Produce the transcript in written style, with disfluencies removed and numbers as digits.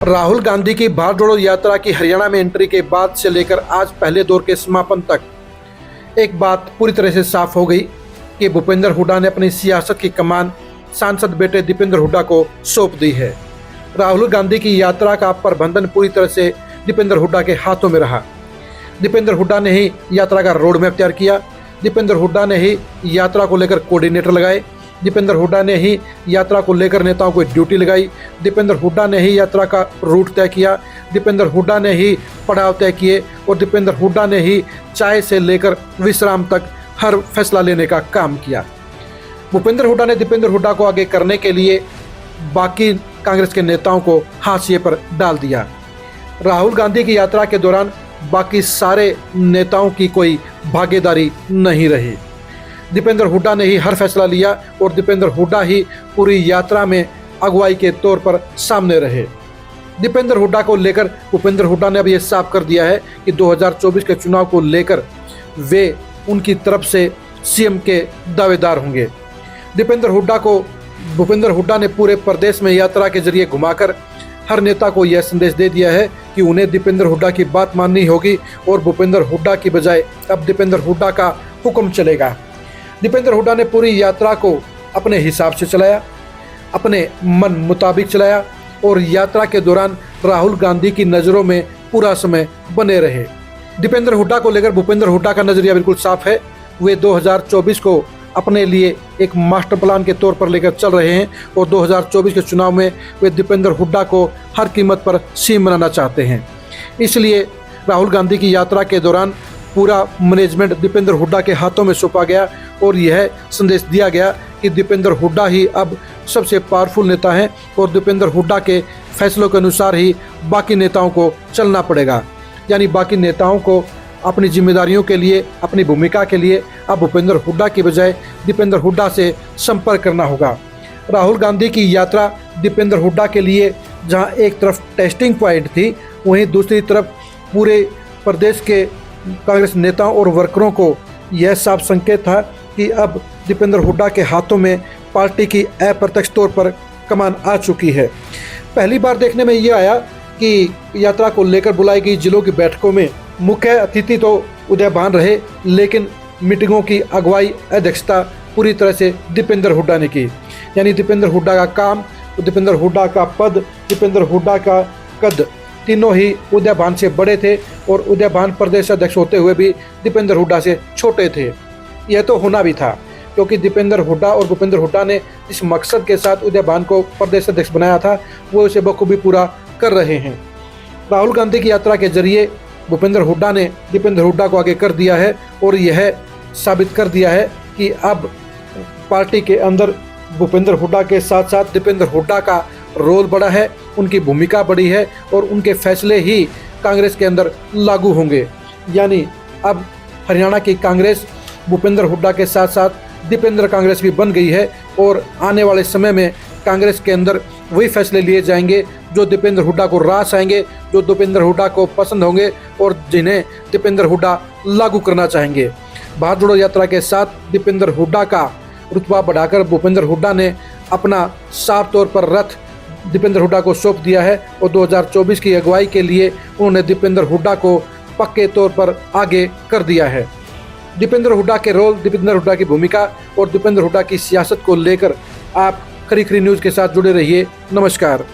राहुल गांधी की भारत जोड़ो यात्रा की हरियाणा में एंट्री के बाद से लेकर आज पहले दौर के समापन तक एक बात पूरी तरह से साफ हो गई कि भूपेंद्र हुड्डा ने अपनी सियासत की कमान सांसद बेटे दीपेंद्र हुड्डा को सौंप दी है। राहुल गांधी की यात्रा का प्रबंधन पूरी तरह से दीपेंद्र हुड्डा के हाथों में रहा। दीपेंद्र हुड्डा ने ही यात्रा का रोड मैप तैयार किया। दीपेंद्र हुड्डा ने ही यात्रा को लेकर कोऑर्डिनेटर लगाए। दीपेंद्र हुड्डा ने ही यात्रा को लेकर नेताओं को ड्यूटी लगाई। दीपेंद्र हुड्डा ने ही यात्रा का रूट तय किया। दीपेंद्र हुड्डा ने ही पड़ाव तय किए और दीपेंद्र हुड्डा ने ही चाय से लेकर विश्राम तक हर फैसला लेने का काम किया। भूपेंद्र हुड्डा ने दीपेंद्र हुड्डा को आगे करने के लिए बाकी कांग्रेस के नेताओं को हाशिए पर डाल दिया। राहुल गांधी की यात्रा के दौरान बाकी सारे नेताओं की कोई भागीदारी नहीं रही। दीपेंद्र हुड्डा ने ही हर फैसला लिया और दीपेंद्र हुड्डा ही पूरी यात्रा में अगुवाई के तौर पर सामने रहे। दीपेंद्र हुड्डा को लेकर भूपेंद्र हुड्डा ने अब ये साफ कर दिया है कि 2024 के चुनाव को लेकर वे उनकी तरफ से सीएम के दावेदार होंगे। भूपेंद्र हुड्डा ने पूरे प्रदेश में यात्रा के जरिए घुमाकर हर नेता को यह संदेश दे दिया है कि उन्हें दीपेंद्र हुड्डा की बात माननी होगी और भूपेंद्र हुड्डा की बजाय अब दीपेंद्र हुड्डा का हुक्म चलेगा। दीपेंद्र हुड्डा ने पूरी यात्रा को अपने हिसाब से चलाया, अपने मन मुताबिक चलाया और यात्रा के दौरान राहुल गांधी की नज़रों में पूरा समय बने रहे। दीपेंद्र हुड्डा को लेकर भूपेंद्र हुड्डा का नज़रिया बिल्कुल साफ है। वे 2024 को अपने लिए एक मास्टर प्लान के तौर पर लेकर चल रहे हैं और 2024 के चुनाव में वे दीपेंद्र हुड्डा को हर कीमत पर सीएम बनाना चाहते हैं। इसलिए राहुल गांधी की यात्रा के दौरान पूरा मैनेजमेंट दीपेंद्र हुड्डा के हाथों में सौंपा गया और यह संदेश दिया गया कि दीपेंद्र हुड्डा ही अब सबसे पावरफुल नेता हैं और दीपेंद्र हुड्डा के फैसलों के अनुसार ही बाकी नेताओं को चलना पड़ेगा। यानी बाकी नेताओं को अपनी जिम्मेदारियों के लिए, अपनी भूमिका के लिए अब भूपेंद्र हुड्डा की बजाय दीपेंद्र हुड्डा से संपर्क करना होगा। राहुल गांधी की यात्रा दीपेंद्र हुड्डा के लिए जहां एक तरफ टेस्टिंग पॉइंट थी, वहीं दूसरी तरफ पूरे प्रदेश के कांग्रेस नेताओं और वर्करों को यह साफ संकेत था कि अब दीपेंद्र हुड्डा के हाथों में पार्टी की अप्रत्यक्ष तौर पर कमान आ चुकी है। पहली बार देखने में ये आया कि यात्रा को लेकर बुलाई गई जिलों की बैठकों में मुख्य अतिथि तो उदय भान रहे, लेकिन मीटिंगों की अगुवाई अध्यक्षता पूरी तरह से दीपेंद्र हुड्डा ने की। यानी दीपेंद्र हुड्डा का काम, दीपेंद्र हुड्डा का पद, दीपेंद्र हुड्डा का कद, तीनों ही उदय भान से बड़े थे और उदय भान प्रदेश अध्यक्ष होते हुए भी दीपेंद्र हुड्डा से छोटे थे। यह तो होना भी था क्योंकि दीपेंद्र हुड्डा और भूपेंद्र हुड्डा ने इस मकसद के साथ उदय भान को प्रदेश अध्यक्ष बनाया था, वो इसे बखूबी पूरा कर रहे हैं। राहुल गांधी की यात्रा के जरिए भूपेंद्र हुड्डा ने दीपेंद्र हुड्डा को आगे कर दिया है और यह साबित कर दिया है कि अब पार्टी के अंदर भूपेंद्र हुड्डा के साथ साथ दीपेंद्र हुड्डा का रोल बड़ा है, उनकी भूमिका बड़ी है और उनके फैसले ही कांग्रेस के अंदर लागू होंगे। यानी अब हरियाणा की कांग्रेस भूपेंद्र हुड्डा के साथ साथ दीपेंद्र कांग्रेस भी बन गई है और आने वाले समय में कांग्रेस के अंदर वही फैसले लिए जाएंगे जो दीपेंद्र हुड्डा को रास आएंगे, जो दीपेंद्र हुड्डा को पसंद होंगे और जिन्हें दीपेंद्र हुड्डा लागू करना चाहेंगे। भारत जोड़ो यात्रा के साथ दीपेंद्र हुड्डा का रुतबा बढ़ाकर भूपेंद्र हुड्डा ने अपना साफ तौर पर रथ दीपेंद्र हुड्डा को सौंप दिया है और 2024 की अगुवाई के लिए उन्होंने दीपेंद्र हुड्डा को पक्के तौर पर आगे कर दिया है। दीपेंद्र हुड्डा के रोल, दीपेंद्र हुड्डा की भूमिका और दीपेंद्र हुड्डा की सियासत को लेकर आप खरी खरी न्यूज़ के साथ जुड़े रहिए। नमस्कार।